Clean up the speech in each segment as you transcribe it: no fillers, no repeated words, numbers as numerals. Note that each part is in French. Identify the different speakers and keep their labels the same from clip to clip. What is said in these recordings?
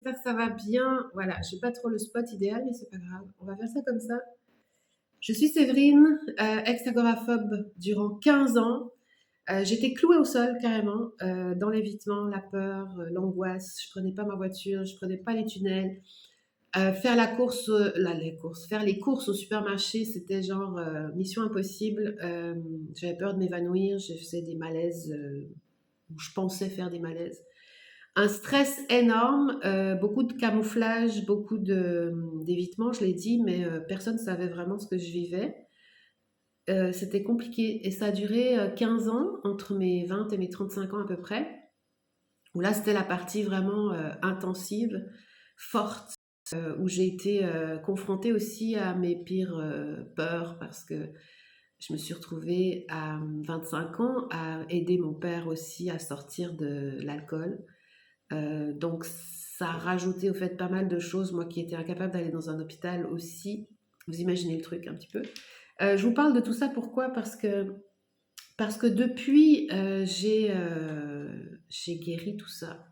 Speaker 1: j'espère que ça va bien. Voilà, j'ai pas trop le spot idéal, mais c'est pas grave. On va faire ça comme ça. Je suis Séverine, ex-agoraphobe durant 15 ans. J'étais clouée au sol carrément, dans l'évitement, la peur, l'angoisse. Je prenais pas ma voiture, je prenais pas les tunnels. Faire la course, faire les courses au supermarché, c'était genre mission impossible. J'avais peur de m'évanouir, je faisais des malaises, ou je pensais faire des malaises. Un stress énorme, beaucoup de camouflage, beaucoup d'évitement, je l'ai dit, mais personne ne savait vraiment ce que je vivais. C'était compliqué et ça a duré 15 ans, entre mes 20 et mes 35 ans à peu près, où là c'était la partie vraiment intensive, forte, où j'ai été confrontée aussi à mes pires peurs parce que je me suis retrouvée à 25 ans à aider mon père aussi à sortir de l'alcool. Donc ça a rajouté au fait pas mal de choses, moi qui étais incapable d'aller dans un hôpital aussi. Vous imaginez le truc un petit peu. Je vous parle de tout ça pourquoi? Parce que depuis, j'ai guéri tout ça.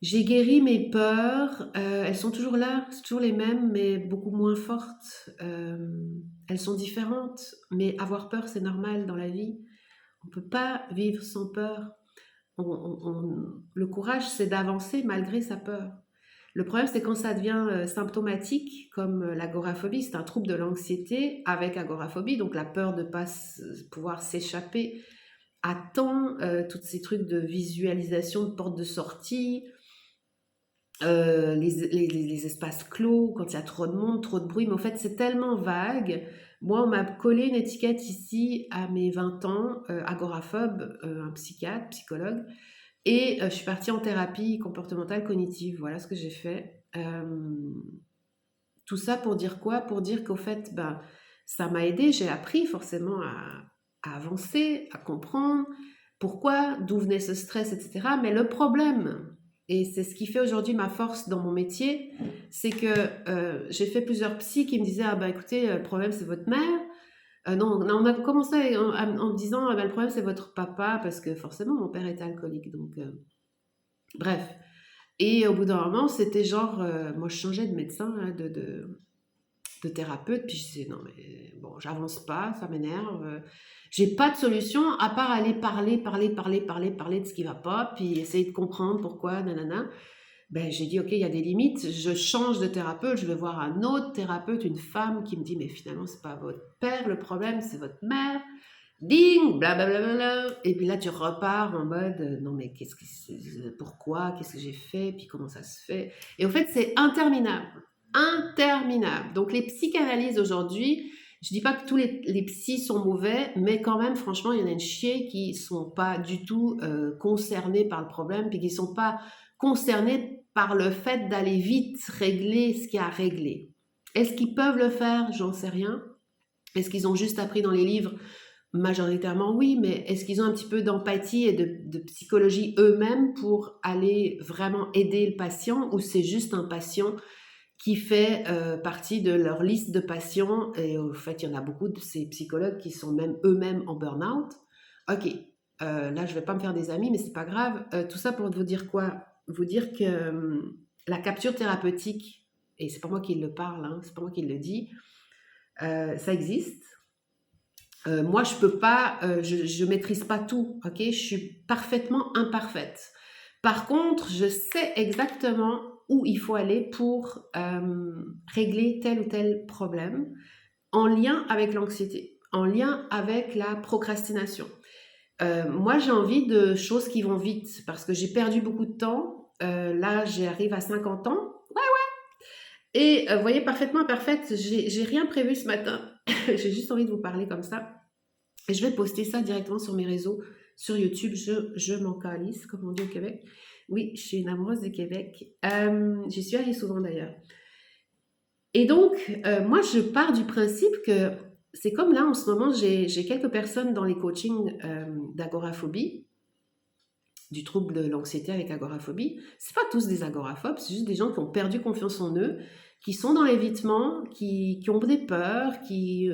Speaker 1: J'ai guéri mes peurs, elles sont toujours là, c'est toujours les mêmes, mais beaucoup moins fortes. Elles sont différentes, mais avoir peur, c'est normal dans la vie. On ne peut pas vivre sans peur. Le courage, c'est d'avancer malgré sa peur. Le problème, c'est quand ça devient symptomatique, comme l'agoraphobie, c'est un trouble de l'anxiété avec agoraphobie, donc la peur de ne pas pouvoir s'échapper à temps, tous ces trucs de visualisation de porte de sortie, les espaces clos, quand il y a trop de monde, trop de bruit, mais en fait c'est tellement vague. Moi, on m'a collé une étiquette ici à mes 20 ans, agoraphobe, un psychiatre, psychologue, et je suis partie en thérapie comportementale cognitive. Voilà ce que j'ai fait. Tout ça pour dire quoi? Pour dire qu'au fait, ben, ça m'a aidé. J'ai appris forcément à avancer, à comprendre pourquoi, d'où venait ce stress, etc. Mais le problème, et c'est ce qui fait aujourd'hui ma force dans mon métier, c'est que j'ai fait plusieurs psys qui me disaient ah ben écoutez, le problème c'est votre mère. Non, on a commencé en me disant ah ben, le problème c'est votre papa parce que forcément mon père était alcoolique. Donc bref. Et au bout d'un moment, c'était genre, moi je changeais de médecin, hein, de thérapeute, puis je disais non mais bon, j'avance pas, ça m'énerve. J'ai pas de solution à part aller parler de ce qui va pas, puis essayer de comprendre pourquoi, nanana. Ben, j'ai dit ok, il y a des limites, je change de thérapeute, je vais voir un autre thérapeute, une femme qui me dit mais finalement c'est pas votre père le problème, c'est votre mère. Ding, blablabla. Et puis là, tu repars en mode non, mais pourquoi, qu'est-ce que j'ai fait, puis comment ça se fait. Et en fait, c'est interminable. Interminable. Donc, les psychanalyses aujourd'hui, je dis pas que tous les psys sont mauvais, mais quand même, franchement, il y en a une chier qui sont pas du tout concernés par le problème, puis qui sont pas concernés par le fait d'aller vite régler ce qu'il y a à régler. Est-ce qu'ils peuvent le faire? J'en sais rien. Est-ce qu'ils ont juste appris dans les livres? Majoritairement oui, mais est-ce qu'ils ont un petit peu d'empathie et de psychologie eux-mêmes pour aller vraiment aider le patient, ou c'est juste un patient qui fait partie de leur liste de patients? Et au fait, il y en a beaucoup de ces psychologues qui sont même eux-mêmes en burn-out. Ok, là je vais pas me faire des amis, mais c'est pas grave. Tout ça pour vous dire quoi? Vous dire que la capture thérapeutique, et c'est pas moi qui le parle, hein, c'est pas moi qui le dis, ça existe. Moi, je peux pas, je maîtrise pas tout, ok? Je suis parfaitement imparfaite. Par contre, je sais exactement où il faut aller pour régler tel ou tel problème en lien avec l'anxiété, en lien avec la procrastination. Moi, j'ai envie de choses qui vont vite parce que j'ai perdu beaucoup de temps. Là, j'arrive à 50 ans. Et vous voyez, parfaitement imparfaite, j'ai rien prévu ce matin. J'ai juste envie de vous parler comme ça. Et je vais poster ça directement sur mes réseaux, sur YouTube. Je m'en calisse, comme on dit au Québec. Oui, je suis une amoureuse du Québec. J'y suis allée souvent d'ailleurs. Et donc, moi, je pars du principe que c'est comme là, en ce moment, j'ai quelques personnes dans les coachings d'agoraphobie, du trouble de l'anxiété avec agoraphobie. C'est pas tous des agoraphobes, c'est juste des gens qui ont perdu confiance en eux, qui sont dans l'évitement, qui ont des peurs, qui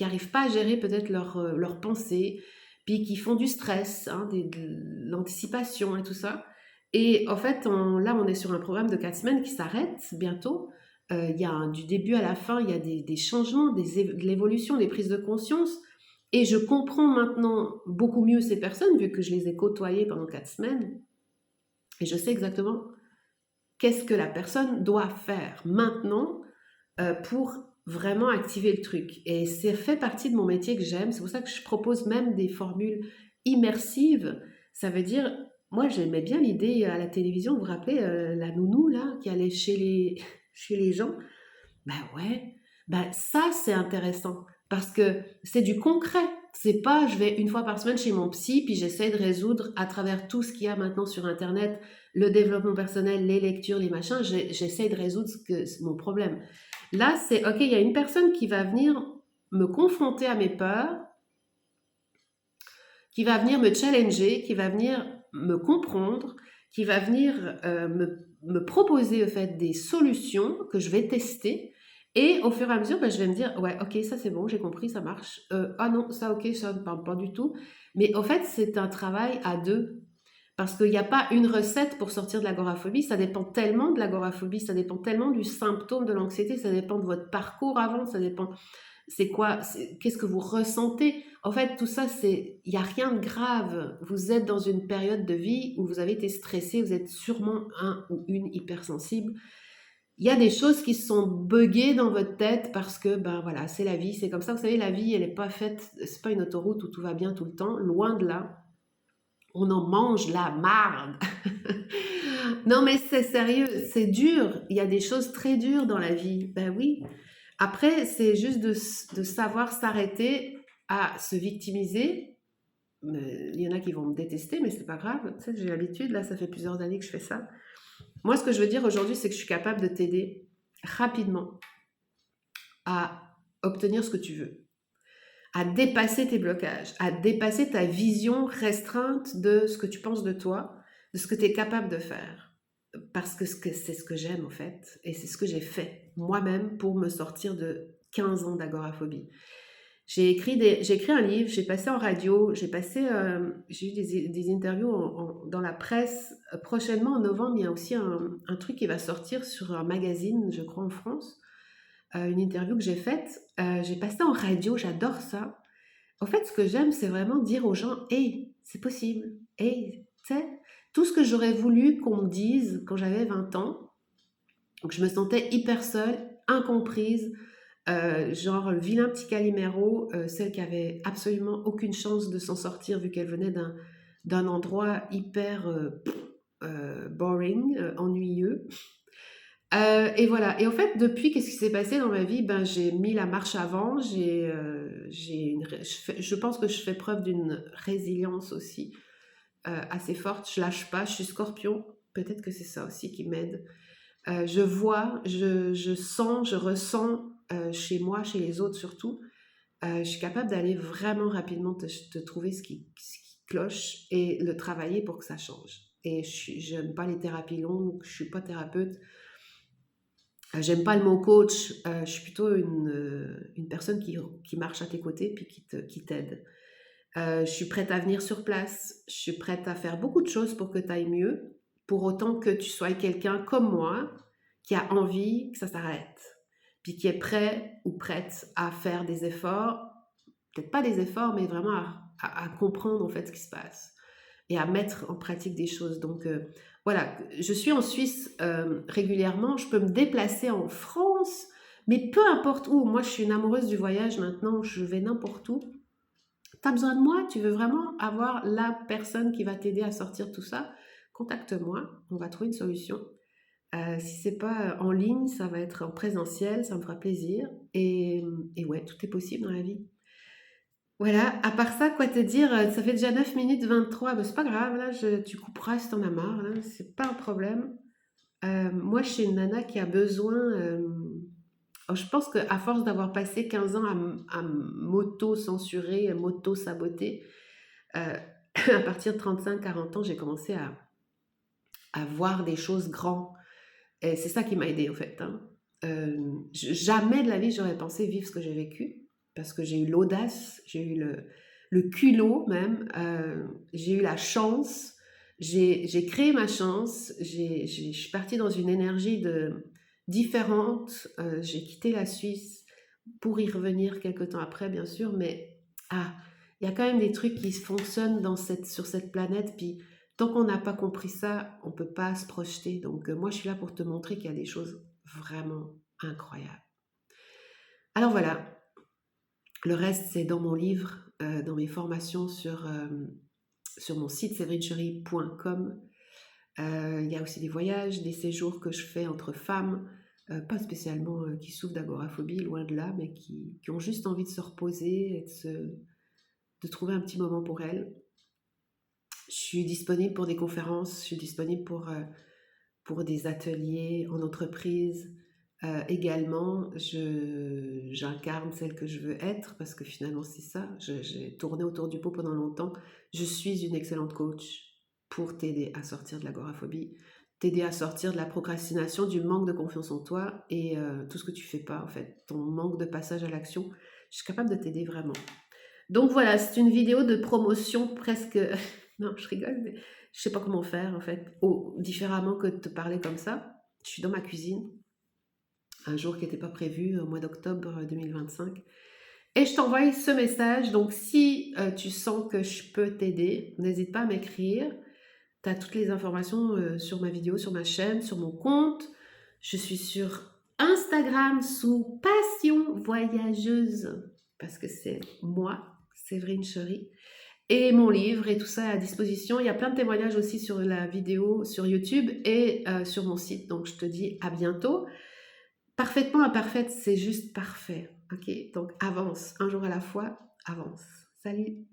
Speaker 1: arrivent pas à gérer peut-être leurs pensées, puis qui font du stress, hein, de l'anticipation et tout ça. Et en fait, là, on est sur un programme de 4 semaines qui s'arrête bientôt. Il y a du début à la fin, il y a des changements, de l'évolution, des prises de conscience. Et je comprends maintenant beaucoup mieux ces personnes, vu que je les ai côtoyées pendant 4 semaines. Et je sais exactement qu'est-ce que la personne doit faire maintenant pour vraiment activer le truc. Et c'est fait partie de mon métier que j'aime. C'est pour ça que je propose même des formules immersives. Ça veut dire, moi j'aimais bien l'idée à la télévision, vous vous rappelez, la nounou là, qui allait chez les gens. Ben ouais, ben ça c'est intéressant parce que c'est du concret. C'est pas je vais une fois par semaine chez mon psy puis j'essaie de résoudre à travers tout ce qu'il y a maintenant sur internet, le développement personnel, les lectures, les machins, j'essaie de résoudre mon problème. Là, c'est ok, il y a une personne qui va venir me confronter à mes peurs, qui va venir me challenger, qui va venir me comprendre, qui va venir me proposer au fait des solutions que je vais tester. Et au fur et à mesure, ben, je vais me dire, ouais, ok, ça c'est bon, j'ai compris, ça marche. Ah non, ça ok, ça ne parle pas du tout. Mais au fait, c'est un travail à deux. Parce qu'il n'y a pas une recette pour sortir de l'agoraphobie, ça dépend tellement de l'agoraphobie, ça dépend tellement du symptôme de l'anxiété, ça dépend de votre parcours avant, ça dépend c'est quoi, qu'est-ce que vous ressentez. En fait, tout ça, il n'y a rien de grave. Vous êtes dans une période de vie où vous avez été stressé, vous êtes sûrement un ou une hypersensible. Il y a des choses qui sont buggées dans votre tête parce que, ben voilà, c'est la vie, c'est comme ça. Vous savez, la vie, elle n'est pas faite, c'est pas une autoroute où tout va bien tout le temps, loin de là. On en mange la marde. Non, mais c'est sérieux, c'est dur. Il y a des choses très dures dans la vie. Ben oui. Après, c'est juste de savoir s'arrêter à se victimiser. Il y en a qui vont me détester, mais c'est pas grave. Tu sais, j'ai l'habitude. Là, ça fait plusieurs années que je fais ça. Moi, ce que je veux dire aujourd'hui, c'est que je suis capable de t'aider rapidement à obtenir ce que tu veux, à dépasser tes blocages, à dépasser ta vision restreinte de ce que tu penses de toi, de ce que tu es capable de faire. Parce que c'est ce que j'aime, au fait, et c'est ce que j'ai fait moi-même pour me sortir de 15 ans d'agoraphobie. J'ai écrit un livre, j'ai passé en radio, j'ai eu des interviews dans la presse. Prochainement, en novembre, il y a aussi un truc qui va sortir sur un magazine, je crois, en France. Une interview que j'ai faite. J'ai passé en radio, j'adore ça. En fait, ce que j'aime, c'est vraiment dire aux gens, hey, c'est possible. Hey, tu sais, tout ce que j'aurais voulu qu'on me dise quand j'avais 20 ans, donc je me sentais hyper seule, incomprise, genre le vilain petit Calimero, celle qui avait absolument aucune chance de s'en sortir vu qu'elle venait d'un endroit hyper boring, ennuyeux. Et voilà. Et en fait, depuis, qu'est-ce qui s'est passé dans ma vie? Ben, j'ai mis la marche avant. Je pense que je fais preuve d'une résilience aussi assez forte. Je lâche pas. Je suis Scorpion. Peut-être que c'est ça aussi qui m'aide. Je vois, je sens, je ressens chez moi, chez les autres surtout. Je suis capable d'aller vraiment rapidement te trouver ce qui cloche et le travailler pour que ça change. Et je n'aime pas les thérapies longues. Je suis pas thérapeute. J'aime pas le mot coach, je suis plutôt une personne qui marche à tes côtés puis qui t'aide. Je suis prête à venir sur place, je suis prête à faire beaucoup de choses pour que tu ailles mieux, pour autant que tu sois quelqu'un comme moi qui a envie que ça s'arrête, puis qui est prêt ou prête à faire des efforts, peut-être pas des efforts, mais vraiment à comprendre en fait ce qui se passe et à mettre en pratique des choses. Donc voilà, je suis en Suisse régulièrement, je peux me déplacer en France, mais peu importe où. Moi, je suis une amoureuse du voyage maintenant, je vais n'importe où. Tu as besoin de moi, tu veux vraiment avoir la personne qui va t'aider à sortir tout ça, contacte-moi, on va trouver une solution. Si c'est pas en ligne, ça va être en présentiel, ça me fera plaisir. Et ouais, tout est possible dans la vie. Voilà, à part ça, quoi te dire, ça fait déjà 9 minutes 23, bah, c'est pas grave, là, tu couperas si t'en as marre, là, c'est pas un problème. Moi, je suis une nana qui a besoin, je pense qu'à force d'avoir passé 15 ans à m'auto-censurer, à m'auto-saboter, euh, à partir de 35-40 ans, j'ai commencé à voir des choses grands. Et c'est ça qui m'a aidée, en fait. Hein. Jamais de la vie, j'aurais pensé vivre ce que j'ai vécu, parce que j'ai eu l'audace, j'ai eu le culot même, j'ai eu la chance, J'ai créé ma chance, je suis partie dans une énergie différente. J'ai quitté la Suisse pour y revenir quelques temps après, bien sûr, mais ah, il y a quand même des trucs qui fonctionnent sur cette planète, puis tant qu'on n'a pas compris ça, on ne peut pas se projeter. Donc, moi, je suis là pour te montrer qu'il y a des choses vraiment incroyables. Alors voilà, le reste, c'est dans mon livre, dans mes formations sur mon site séverinechery.com. Il y a aussi des voyages, des séjours que je fais entre femmes, pas spécialement qui souffrent d'agoraphobie, loin de là, mais qui ont juste envie de se reposer et de trouver un petit moment pour elles. Je suis disponible pour des conférences, je suis disponible pour des ateliers en entreprise. Également, j'incarne celle que je veux être parce que finalement c'est ça. J'ai tourné autour du pot pendant longtemps. Je suis une excellente coach pour t'aider à sortir de l'agoraphobie, t'aider à sortir de la procrastination, du manque de confiance en toi et tout ce que tu fais pas en fait, ton manque de passage à l'action. Je suis capable de t'aider vraiment. Donc voilà, c'est une vidéo de promotion presque. Non, je rigole, mais je sais pas comment faire en fait, différemment que de te parler comme ça. Je suis dans ma cuisine un jour qui n'était pas prévu, au mois d'octobre 2025. Et je t'envoie ce message. Donc, si tu sens que je peux t'aider, n'hésite pas à m'écrire. Tu as toutes les informations sur ma vidéo, sur ma chaîne, sur mon compte. Je suis sur Instagram sous Passion Voyageuse, parce que c'est moi, Séverine Chery. Et mon livre et tout ça à disposition. Il y a plein de témoignages aussi sur la vidéo, sur YouTube et sur mon site. Donc, je te dis à bientôt. Parfaitement imparfaite, c'est juste parfait. Ok, donc avance, un jour à la fois, avance. Salut!